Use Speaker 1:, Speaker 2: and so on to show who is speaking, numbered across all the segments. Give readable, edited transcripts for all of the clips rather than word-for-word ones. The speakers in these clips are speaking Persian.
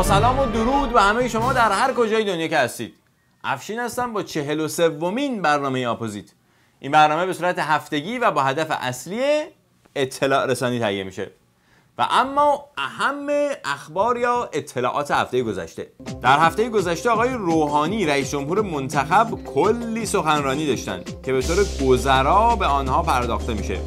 Speaker 1: با سلام و درود به همه شما در هر کجای دنیا که هستید. افشین هستم با 43مین برنامه آپوزیت. این برنامه به صورت هفتگی و با هدف اصلی اطلاع رسانی تهیه میشه و اما اهم اخبار یا اطلاعات هفته گذشته. در هفته گذشته آقای روحانی رئیس جمهور منتخب کلی سخنرانی داشتن که به طور گذرا به آنها پرداخته میشه.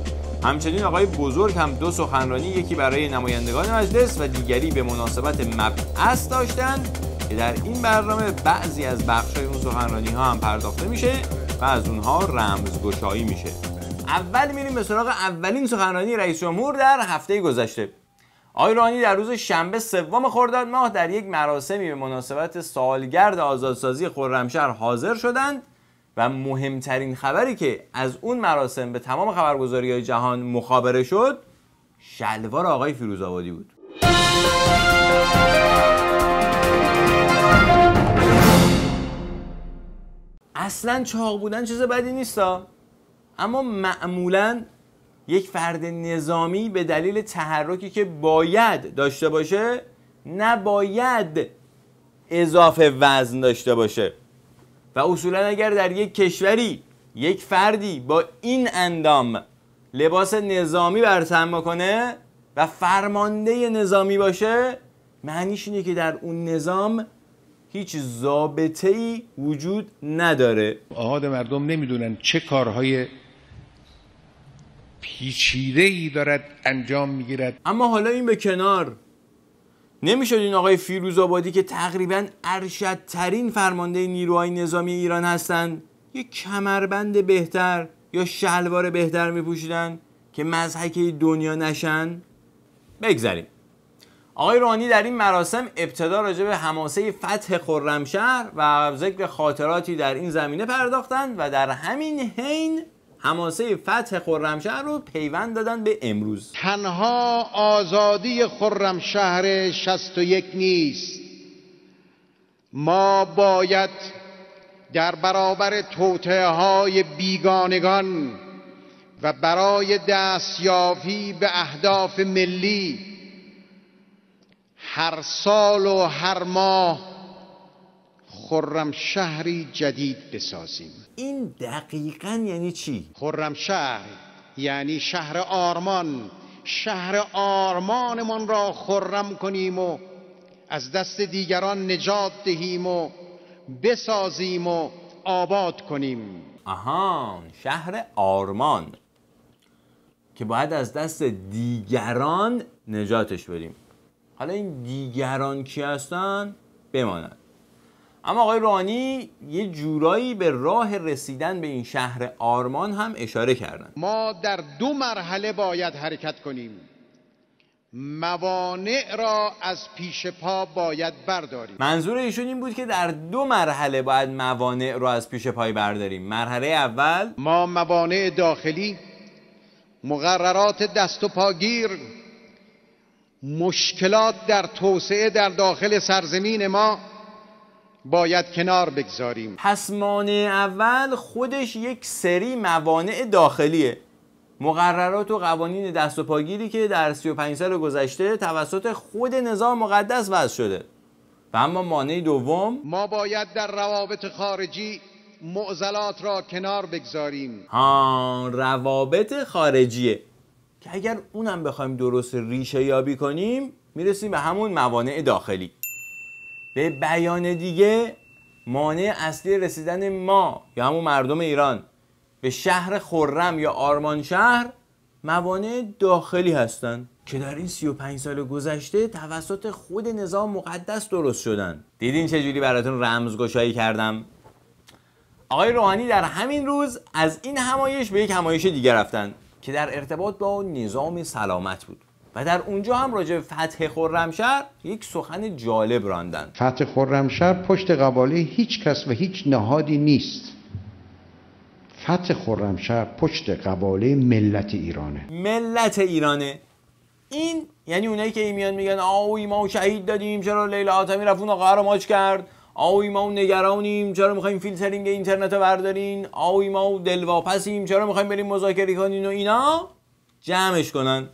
Speaker 1: همچنین آقای بزرگ هم دو سخنرانی، یکی برای نمایندگان مجلس و دیگری به مناسبت مبعث داشتند که در این برنامه بعضی از بخش‌های اون سخنرانی ها هم پرداخته میشه و از اونها رمزگشایی میشه. اول میریم به سراغ اولین سخنرانی رئیس جمهور در هفته گذشته. آقای روحانی در روز شنبه 3 خرداد ماه در یک مراسمی به مناسبت سالگرد آزادسازی خرمشهر حاضر شدند و مهمترین خبری که از اون مراسم به تمام خبرگزاری‌های جهان مخابره شد، شلوار آقای فیروزآبادی بود. اصلاً چاق بودن چیز بدی نیستا، اما معمولاً یک فرد نظامی به دلیل تحرکی که باید داشته باشه نباید اضافه وزن داشته باشه و اصولاً اگر در یک کشوری یک فردی با این اندام لباس نظامی بر تن کنه و فرمانده نظامی باشه، معنیش اینه که در اون نظام هیچ ضابطه‌ای وجود نداره.
Speaker 2: آهاد مردم نمیدونن چه کارهای پیچیده‌ای دارد انجام میگیرد.
Speaker 1: اما حالا این به کنار، نمیشد این آقای فیروزآبادی که تقریباً ارشدترین فرمانده نیروهای نظامی ایران هستند یک کمربند بهتر یا شلوار بهتر میپوشیدن که مضحکه دنیا نشن؟ بگذاریم. آقای روحانی در این مراسم ابتدا راجع به حماسه فتح خرمشهر و ذکر خاطراتی در این زمینه پرداختند و در همین حین حماسه فتح خرمشهر رو پیوند دادن به امروز.
Speaker 3: تنها آزادی خرمشهر 61 نیست، ما باید در برابر توطئه‌های بیگانگان و برای دستیابی به اهداف ملی هر سال و هر ماه خرمشهری جدید بسازیم.
Speaker 1: این دقیقاً یعنی چی؟
Speaker 3: خرمشهر یعنی شهر آرمان، شهر آرمانمان را خرم کنیم و از دست دیگران نجات دهیم و بسازیم و آباد کنیم.
Speaker 1: آها، شهر آرمان که باید از دست دیگران نجاتش بدیم. حالا این دیگران کی هستن؟ بماند. اما آقای روحانی یه جورایی به راه رسیدن به این شهر آرمان هم اشاره کردن.
Speaker 3: ما در 2 مرحله باید حرکت کنیم. موانع را از پیش پا باید برداریم.
Speaker 1: منظور ایشون این بود که در 2 مرحله باید موانع را از پیش پای برداریم. مرحله اول،
Speaker 3: ما موانع داخلی، مقررات دست و پاگیر، مشکلات در توسعه در داخل سرزمین ما باید کنار بگذاریم.
Speaker 1: پس مانع اول خودش یک سری موانع داخلیه، مقررات و قوانین دست و پاگیری که در 35 سال گذشته توسط خود نظام مقدس وضع شده. و اما مانع دوم،
Speaker 3: ما باید در روابط خارجی معضلات را کنار بگذاریم.
Speaker 1: روابط خارجیه که اگر اونم بخوایم درست ریشه یابی کنیم میرسیم به همون موانع داخلی. به بیان دیگه، مانع اصلی رسیدن ما یا همون مردم ایران به شهر خرم یا آرمان شهر موانع داخلی هستن که در این 35 سال گذشته توسط خود نظام مقدس درست شدن. دیدین چجوری براتون رمزگشایی کردم؟ آقای روحانی در همین روز از این همایش به یک همایش دیگه رفتن که در ارتباط با نظام سلامت بود و در اونجا هم راجع به فتح خرمشهر یک سخن جالب راندن.
Speaker 3: فتح خرمشهر پشت قباله هیچ کس و هیچ نهادی نیست. فتح خرمشهر پشت قباله ملت ایرانه.
Speaker 1: ملت ایرانه. این یعنی اونایی که میان میگن آوی ما شهید دادیم، چرا لیلا حاتمی رفت اون آقا رو ماچ کرد، آوی ما نگرانیم، چرا میخوایم فیلترینگ اینترنت رو بردارین، آوی ما دلواپسیم، چرا میخوایم بریم مذاکره کنین و اینا، جمعش کنن.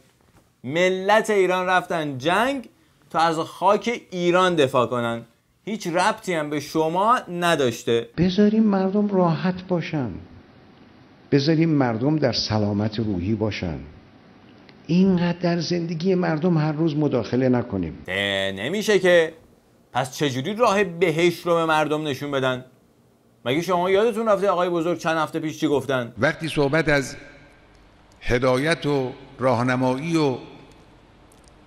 Speaker 1: ملت ایران رفتن جنگ تا از خاک ایران دفاع کنن. هیچ ربطی هم به شما نداشته.
Speaker 3: بذاریم مردم راحت باشن، بذاریم مردم در سلامت روحی باشن، اینقدر در زندگی مردم هر روز مداخله نکنیم.
Speaker 1: نمیشه که. پس چجوری راه بهشت رو به مردم نشون بدن؟ مگه شما یادتون رفته آقای بزرگ چند هفته پیش چی گفتن؟
Speaker 2: وقتی صحبت از هدایت و راهنمایی و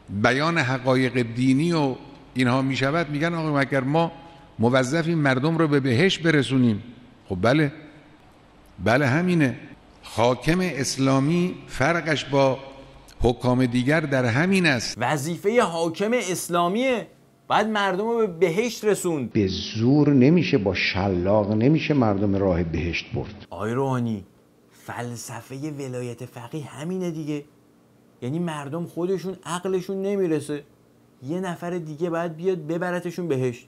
Speaker 2: بیان حقایق دینی و اینها می شود، میگن آقا اگر ما موظفیم مردم رو به بهشت برسونیم. خب بله همینه. حاکم اسلامی فرقش با حکام دیگر در همین است.
Speaker 1: وظیفه حاکم اسلامیه، باید مردم رو به بهشت رسوند.
Speaker 3: به زور نمیشه، با شلاق نمیشه مردم راه بهشت برد.
Speaker 1: آقای روحانی، فلسفه ولایت فقیه همینه دیگه. یعنی مردم خودشون عقلشون نمیرسه، یه نفر دیگه باید بیاد ببرتشون بهشت،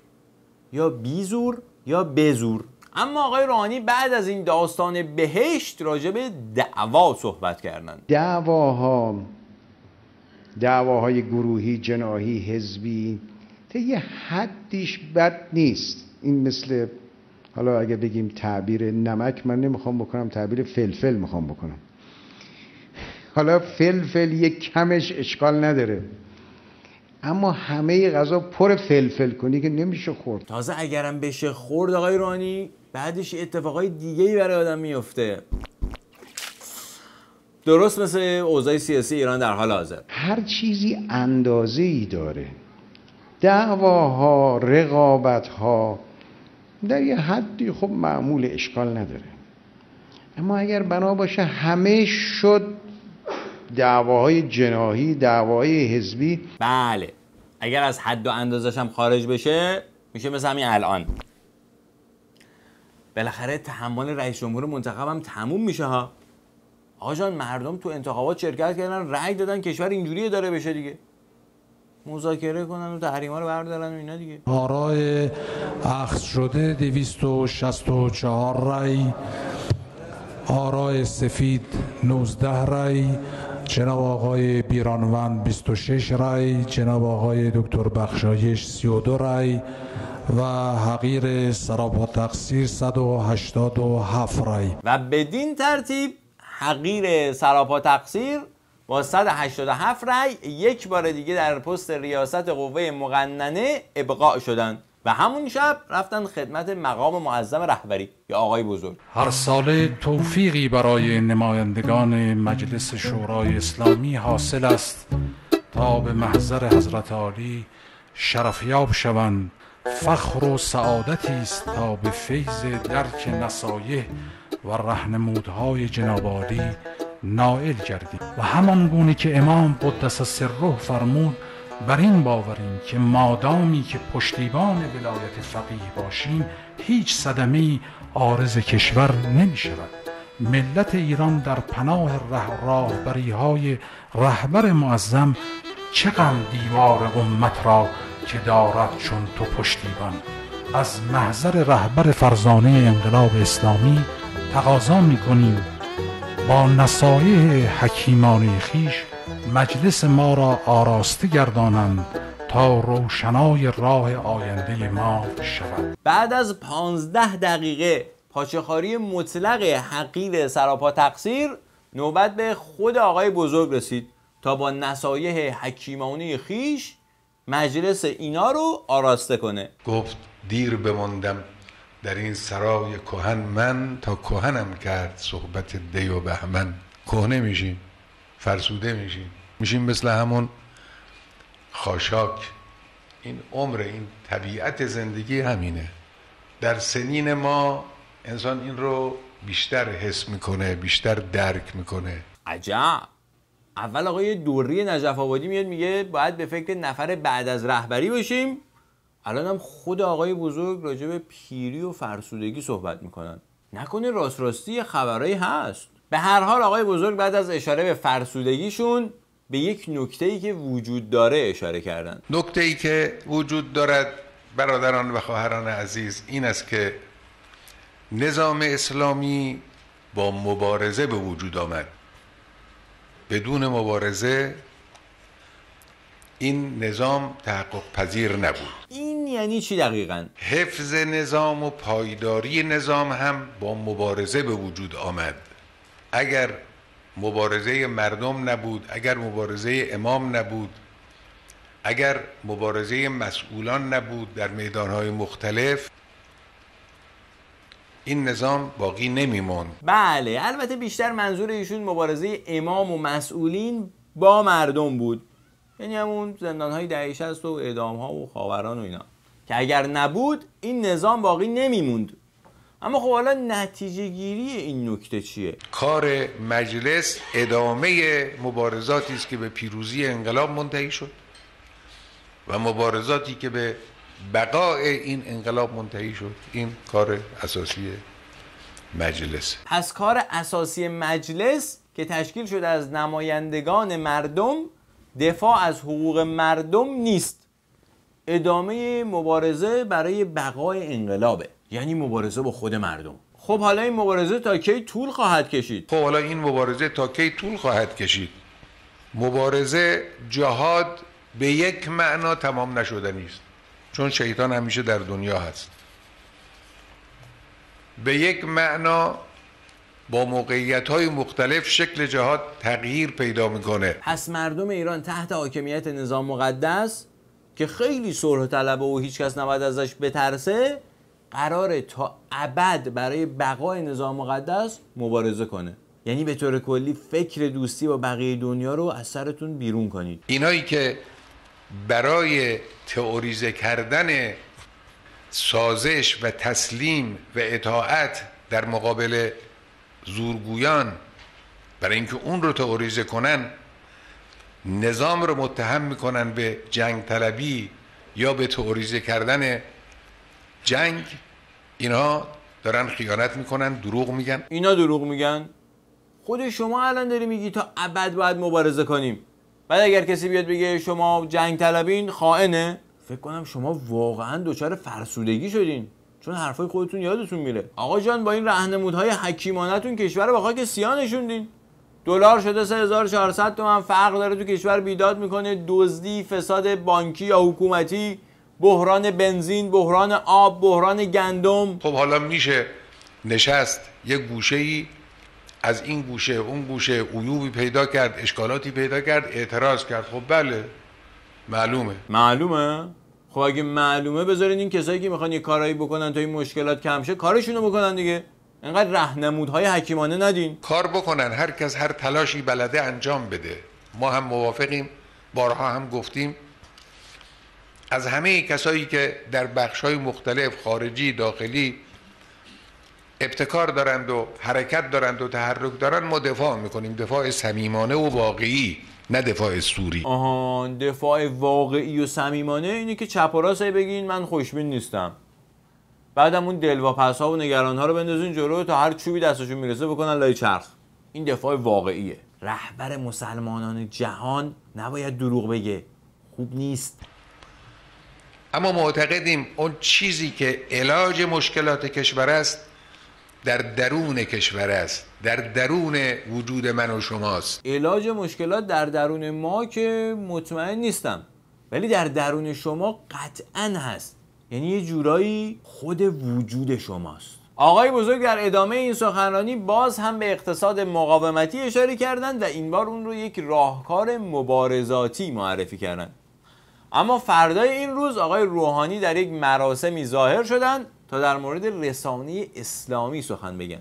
Speaker 1: یا بی زور یا بزور. اما آقای روحانی بعد از این داستان بهشت راجع به دعوا صحبت کردن.
Speaker 3: دعواهای گروهی، جناحی، حزبی تا یه حدیش بد نیست. این مثل، حالا اگه بگیم تعبیر نمک، من نمیخوام بکنم، تعبیر فلفل میخوام بکنم. حالا فلفل یک کمش اشکال نداره، اما همه غذا پر فلفل کنی که نمیشه خورد.
Speaker 1: تازه اگرم بشه خورد آقای روحانی، بعدش اتفاقای دیگه‌ای برای آدم میفته. درست مثل اوضاع سیاسی ایران در حال حاضر.
Speaker 3: هر چیزی اندازه‌ای داره. دعواها، رقابتها در یه حدی خب معمول، اشکال نداره. اما اگر بنا باشه همه شد دعواهای جناحی، دعواهای حزبی،
Speaker 1: بله، اگر از حد و اندازش هم خارج بشه میشه مثل همین الان. بالاخره تحمل رئیس جمهور منتخب هم تموم میشه ها. آقا جان، مردم تو انتخابات شرکت کردن، رأی دادن، کشور اینجوری داره بشه دیگه. مذاکره کنن و تحریما رو بردارن و اینا دیگه.
Speaker 4: آرای اخذ شده 264 رأی، آرای سفید 19 رأی، جناب آقای بیرانوند 26 رأی، جناب آقای دکتر بخشایش 32 رأی و حقیر سراپا تقصیر 187 رأی.
Speaker 1: و بدین ترتیب حقیر سراپا تقصیر با 187 رأی یک بار دیگه در پست ریاست قوه مقننه ابقاء شدند و همون شب رفتن خدمت مقام معظم رهبری یا آقای بزرگ.
Speaker 4: هر ساله توفیقی برای نمایندگان مجلس شورای اسلامی حاصل است تا به محضر حضرت عالی شرفیاب شوند. فخر و سعادتی است تا به فیض درک نصایح و راهنمودهای جناب عالی نائل گردیم و همان گونه که امام قدس سره فرمود، بر این باوریم که مادامی که پشتیبان ولایت فقیه باشیم هیچ صدمه‌ای عارض کشور نمی شود. ملت ایران در پناه راهبری‌های رهبر معظم چه غم دیوار امت را که دارد چون تو پشتیبان. از محضر رهبر فرزانه انقلاب اسلامی تقاضا می‌کنیم با نصایح حکیمانه خویش مجلس ما را آراسته گردانند تا روشنای راه آینده ما شود.
Speaker 1: بعد از 15 دقیقه پاچه‌خواری مطلق حقیر سراپا تقصیر، نوبت به خود آقای بزرگ رسید تا با نصایح حکیمانه خویش مجلس اینا رو آراسته کنه.
Speaker 2: گفت دیر بماندم در این سرای کهن من، تا کهنم کرد صحبت دی و بهمن. کهنه میشیم، فرسوده میشیم مثل همون خاشاک. این عمر، این طبیعت زندگی همینه. در سنین ما انسان این رو بیشتر حس میکنه، بیشتر درک میکنه.
Speaker 1: عجب. اول آقای دوری نجف آبادی میاد میگه باید به فکر نفر بعد از رهبری باشیم، الان هم خود آقای بزرگ راجع به پیری و فرسودگی صحبت میکنن. نکنه راست راستی خبرایی هست؟ به هر حال آقای بزرگ بعد از اشاره به فرسودگیشون به یک نکته‌ای که وجود داره اشاره کردن.
Speaker 2: نکته‌ای که وجود دارد برادران و خواهران عزیز این است که نظام اسلامی با مبارزه به وجود آمد. بدون مبارزه این نظام تحقق پذیر نبود.
Speaker 1: این یعنی چی دقیقاً؟
Speaker 2: حفظ نظام و پایداری نظام هم با مبارزه به وجود آمد. اگر مبارزه مردم نبود، اگر مبارزه امام نبود، اگر مبارزه مسئولان نبود در میدانهای مختلف، این نظام باقی نمیموند.
Speaker 1: بله، البته بیشتر منظور ایشون مبارزه امام و مسئولین با مردم بود، یعنی همون زندانهای دهه 60 و اعدامها و خاوران و اینا، که اگر نبود این نظام باقی نمیموند. اما خب حالا نتیجه گیری این نکته چیه؟
Speaker 2: کار مجلس ادامه مبارزاتی است که به پیروزی انقلاب منتهی شد و مبارزاتی که به بقای این انقلاب منتهی شد. این کار اساسی مجلس.
Speaker 1: پس کار اساسی مجلس که تشکیل شده از نمایندگان مردم دفاع از حقوق مردم نیست، ادامه مبارزه برای بقای انقلابه، یعنی مبارزه با خود مردم. خب حالا این مبارزه تا کی طول خواهد کشید؟
Speaker 2: خب حالا این مبارزه تا کی طول خواهد کشید؟ مبارزه جهاد به یک معنا تمام نشدنی است، چون شیطان همیشه در دنیا هست. به یک معنا با موقعیت‌های مختلف شکل جهاد تغییر پیدا میکنه.
Speaker 1: پس مردم ایران تحت حاکمیت نظام مقدس که خیلی صلح طلبه و هیچ کس نباید ازش بترسه، قراره تا ابد برای بقای نظام مقدس مبارزه کنه. یعنی به طور کلی فکر دوستی با بقیه دنیا رو از سرتون بیرون کنید.
Speaker 2: اینایی که برای تئوریزه کردن سازش و تسلیم و اطاعت در مقابل زورگویان، برای اینکه اون رو تئوریزه کنن، نظام رو متهم میکنن به جنگ طلبی یا به تئوریزه کردن جنگ، اینا دارن خیانت میکنن، دروغ میگن.
Speaker 1: اینا دروغ میگن؟ خود شما الان داری میگی تا ابد باید مبارزه کنیم، بعد اگر کسی بیاد بگه شما جنگ طلبین، خائنه. فکر کنم شما واقعا دچار فرسودگی شدین، چون حرفای خودتون یادتون میره. آقا جان، با این راهنمودهای حکیمانه‌تون کشور به خاک سیاه نشوندین. دلار شده 3400 تومان، فقر داره تو کشور بیداد میکنه، دزدی، فساد بانکی یا حکومتی، بحران بنزین، بحران آب، بحران گندم.
Speaker 2: خب حالا میشه نشست یه گوشه‌ای از این گوشه اون گوشه عیوبی پیدا کرد، اشکالاتی پیدا کرد، اعتراض کرد. خب بله،
Speaker 1: معلومه. خب اگه معلومه بذارین این کسایی که میخوان یه کارایی بکنن تا این مشکلات کم شه کارشونو بکنن دیگه. اینقدر راهنمودهای حکیمانه ندین.
Speaker 2: کار بکنن، هر کس هر تلاشی بلده انجام بده. ما هم موافقیم، بارها هم گفتیم، از همه کسایی که در بخش‌های مختلف خارجی داخلی ابتکار دارند و حرکت دارند و تحرک دارند ما دفاع میکنیم، دفاع صمیمانه و واقعی، نه دفاع سوری.
Speaker 1: دفاع واقعی و صمیمانه اینه که چپ و راست بگین من خوشبین نیستم، بعدم اون دلواپس ها و نگران ها رو بندازین جلو تا هر چوبی دستشون میرسه بکنن لای چرخ. این دفاع واقعیه. رهبر مسلمانان جهان نباید دروغ بگه، خوب نیست.
Speaker 2: اما معتقدیم اون چیزی که علاج مشکلات کشور است در درون کشور است، در درون وجود من و شماست.
Speaker 1: علاج مشکلات در درون ما که مطمئن نیستم، ولی در درون شما قطعاً هست. یعنی یه جورایی خود وجود شماست. آقای بزرگ در ادامه این سخنرانی باز هم به اقتصاد مقاومتی اشاره کردند و این بار اون رو یک راهکار مبارزاتی معرفی کردند. اما فردای این روز آقای روحانی در یک مراسمی ظاهر شدند تا در مورد رسانه اسلامی سخن بگن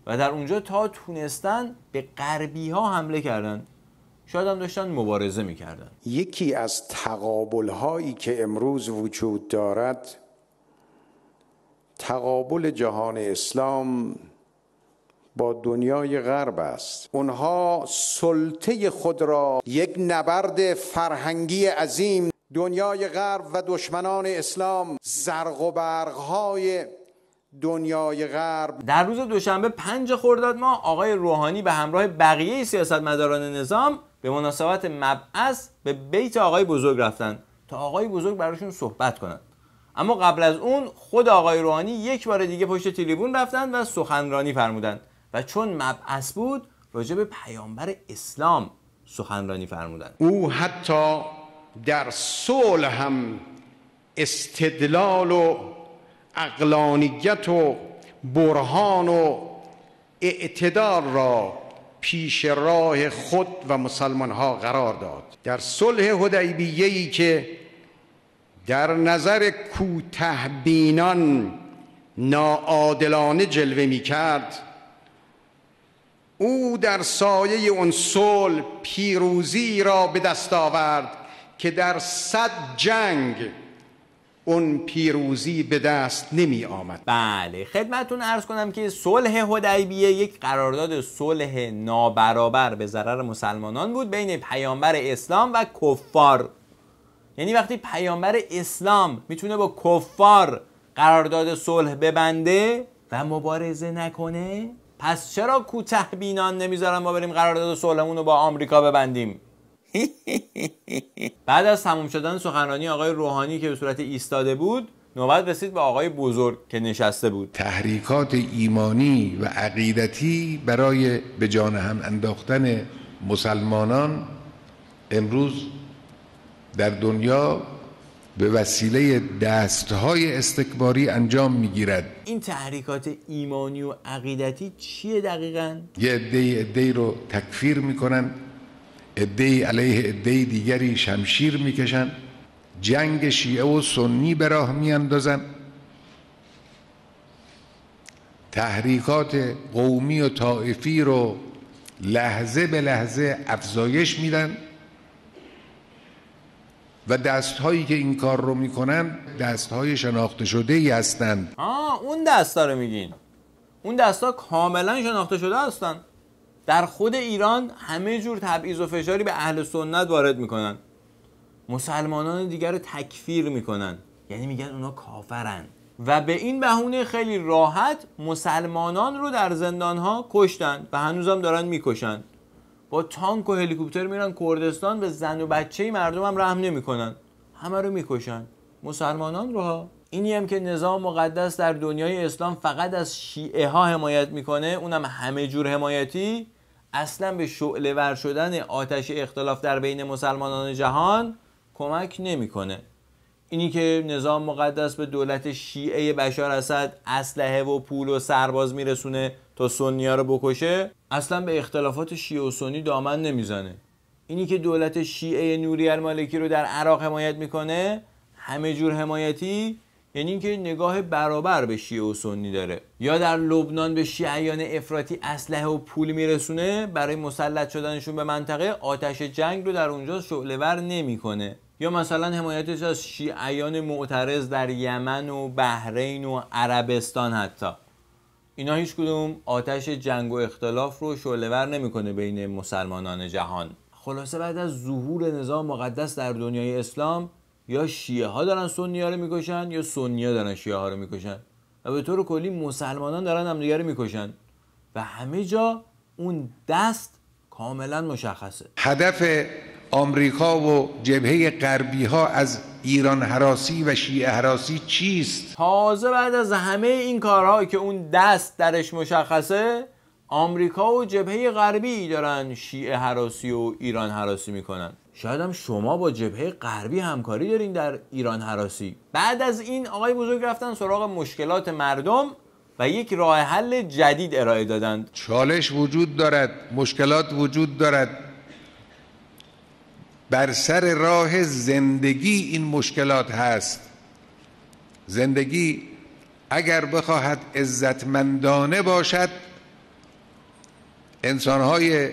Speaker 1: و در اونجا تا تونستن به غربی ها حمله کردن، شاید هم داشتن مبارزه میکردن.
Speaker 5: یکی از تقابل هایی که امروز وجود دارد تقابل جهان اسلام با دنیای غرب است. اونها سلطه خود را یک نبرد فرهنگی عظیم، دنیای غرب و دشمنان اسلام، زرق و برق‌های دنیای غرب.
Speaker 1: در روز دوشنبه 5 خرداد ماه آقای روحانی به همراه بقیه سیاستمداران نظام به مناسبت مبعث به بیت آقای بزرگ رفتن تا آقای بزرگ براشون صحبت کنند. اما قبل از اون خود آقای روحانی یک بار دیگه پشت تریبون رفتن و سخنرانی فرمودند و چون مبعث بود راجع به پیامبر اسلام سخنرانی فرمودند.
Speaker 3: او حتی در صلح هم استدلال و عقلانیت و برهان و اعتدال را پیش راه خود و مسلمان ها قرار داد. در صلح حدیبیه‌ای که در نظر کوته بینان ناعادلانه جلوه می کرد، او در سایه اون صلح پیروزی را به دست آورد که در 100 جنگ اون پیروزی به دست نمی آمد.
Speaker 1: بله، خدمتتون عرض کنم که صلح حدیبیه یک قرارداد صلح نابرابر به ضرر مسلمانان بود بین پیامبر اسلام و کفار. یعنی وقتی پیامبر اسلام میتونه با کفار قرارداد صلح ببنده و مبارزه نکنه، پس چرا کوته بینان نمیذارن ما بریم قرارداد صلحمون رو با آمریکا ببندیم؟ بعد از تموم شدن سخنرانی آقای روحانی که به صورت ایستاده بود، نوبت رسید به آقای بزرگ که نشسته بود.
Speaker 2: تحریکات ایمانی و عقیدتی برای به جان هم انداختن مسلمانان امروز در دنیا به وسیله دستهای استکباری انجام میگیرد.
Speaker 1: این تحریکات ایمانی و عقیدتی چیه دقیقاً؟
Speaker 2: یه عده‌ای رو تکفیر میکنن، عده‌ای علیه عده دیگری شمشیر میکشن، جنگ شیعه و سنی به راه میاندازن، تحریکات قومی و طائفی رو لحظه به لحظه افزایش میدن و دستهایی که این کار رو میکنن دستهای شناخته شده ای هستند.
Speaker 1: اون دستا رو میگین؟ اون دستا کاملا شناخته شده هستن. در خود ایران همه جور تبعیض و فشاری به اهل سنت وارد میکنن، مسلمانان دیگر رو تکفیر میکنن، یعنی میگن اونا کافرن و به این بهونه خیلی راحت مسلمانان رو در زندانها کشتن و هنوزم دارن میکشن. با تانک و هلیکوپتر میرن کردستان، به زن و بچه مردم هم رحم نمیکنن، همه رو میکشن، مسلمانان رو ها. اینی هم که نظام مقدس در دنیای اسلام فقط از شیعه ها حمایت میکنه، اونم همه جور حمایتی، اصلا به شعله ور شدن آتش اختلاف در بین مسلمانان جهان کمک نمیکنه. اینی که نظام مقدس به دولت شیعه بشار اسد اسلحه و پول و سرباز میرسونه تا سنی‌ها رو بکشه، اصلا به اختلافات شیعه و سنی دامن نمیزنه. اینی که دولت شیعه نوری المالکی رو در عراق حمایت میکنه، همه جور حمایتی، یعنی اینکه نگاه برابر به شیعه و سنی داره. یا در لبنان به شیعیان افراطی اسلحه و پول میرسونه برای مسلط شدنشون به منطقه، آتش جنگ رو در اونجا شعله‌ور نمیکنه. یا مثلا حمایتش از شیعیان معترض در یمن و بحرین و عربستان، حتی اینا هیچ کدوم آتش جنگ و اختلاف رو شعله‌ور نمیکنه بین مسلمانان جهان. خلاصه بعد از ظهور نظام مقدس در دنیای اسلام، یا شیعه ها دارن سنی ها رو میکشن یا سنی ها دارن شیعه ها رو میکشن و به طور کلی مسلمانان دارن همدیگه رو میکشن و همه جا اون دست کاملا مشخصه.
Speaker 2: هدف آمریکا و جبهه غربی ها از ایران هراسی و شیعه هراسی چیست؟
Speaker 1: تازه بعد از همه این کارها که اون دست درش مشخصه، آمریکا و جبهه غربی دارن شیعه هراسی و ایران هراسی میکنن. شاید هم شما با جبهه غربی همکاری دارین در ایران هراسی. بعد از این آقای بزرگ رفتن سراغ مشکلات مردم و یک راه حل جدید ارائه دادند.
Speaker 2: چالش وجود دارد، مشکلات وجود دارد، بر سر راه زندگی این مشکلات هست. زندگی اگر بخواهد عزتمندانه باشد، انسانهای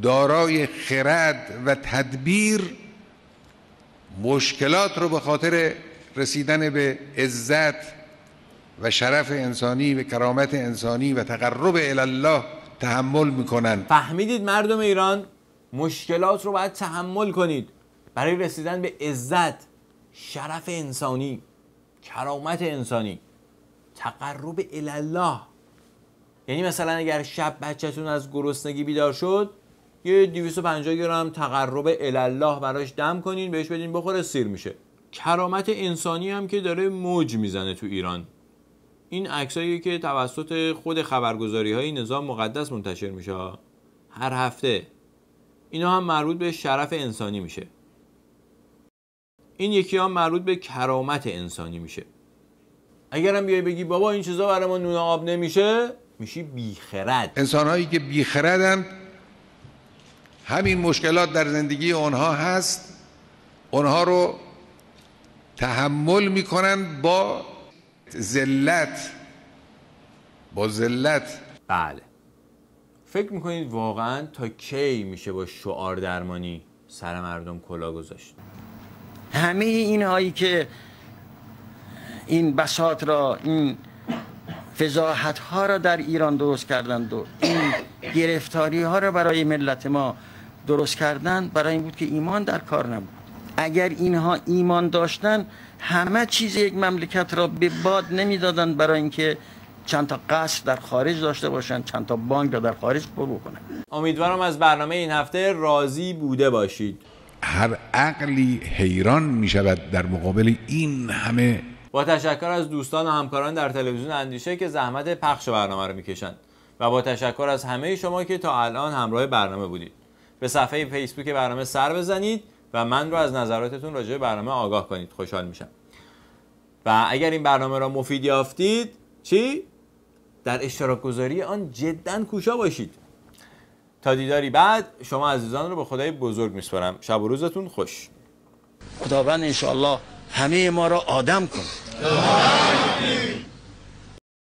Speaker 2: دارای خرد و تدبیر مشکلات رو به خاطر رسیدن به عزت و شرف انسانی و کرامت انسانی و تقرب الی الله تحمل میکنن.
Speaker 1: فهمیدید مردم ایران؟ مشکلات رو باید تحمل کنید برای رسیدن به عزت، شرف انسانی، کرامت انسانی، تقرب الی الله. یعنی مثلا اگر شب بچه‌تون از گرسنگی بیدار شد، یه 250 گرم تقرب الی الله براش دم کنین، بهش بدین بخوره، سیر میشه. کرامت انسانی هم که داره موج میزنه تو ایران. این عکسایی که توسط خود خبرگزاری‌های نظام مقدس منتشر میشه هر هفته، اینا هم مربوط به شرف انسانی میشه. این یکی هم مربوط به کرامت انسانی میشه. اگرم بیای بگی بابا این چیزا برای ما نون آب نمیشه، میشی بیخرد.
Speaker 2: انسان‌هایی که بیخردند، همین مشکلات در زندگی اونها هست، اونها رو تحمل میکنن با ذلت.
Speaker 1: بله. فکر میکنید واقعا تا کی میشه با شعار درمانی سر مردم کلاه گذاشت؟
Speaker 6: همه اینهایی که این بساط را، این فضاحت ها را در ایران درست کردند و این گرفتاری ها را برای ملت ما درست کردند، برای این بود که ایمان در کار نبود. اگر اینها ایمان داشتن، همه چیز یک مملکت را به باد نمیدادند برای اینکه چند تا قصر در خارج داشته باشن، چند تا بانک را در خارج پر کنن.
Speaker 1: امیدوارم از برنامه این هفته راضی بوده باشید.
Speaker 2: هر عقلی حیران می شود در مقابل این همه.
Speaker 1: با تشکر از دوستان و همکاران در تلویزیون اندیشه که زحمت پخش برنامه رو میکشند و با تشکر از همه شما که تا الان همراه برنامه بودید. به صفحه فیسبوک برنامه سر بزنید و من رو از نظراتتون راجع به برنامه آگاه کنید. خوشحال میشم. و اگر این برنامه را مفید یافتید، در اشتراک گذاری آن جداً کوشا باشید. تا دیداری بعد، شما عزیزان رو به خدای بزرگ میسپارم. شب و روزتون خوش.
Speaker 6: خداوند انشاءالله همه ما را آدم کن.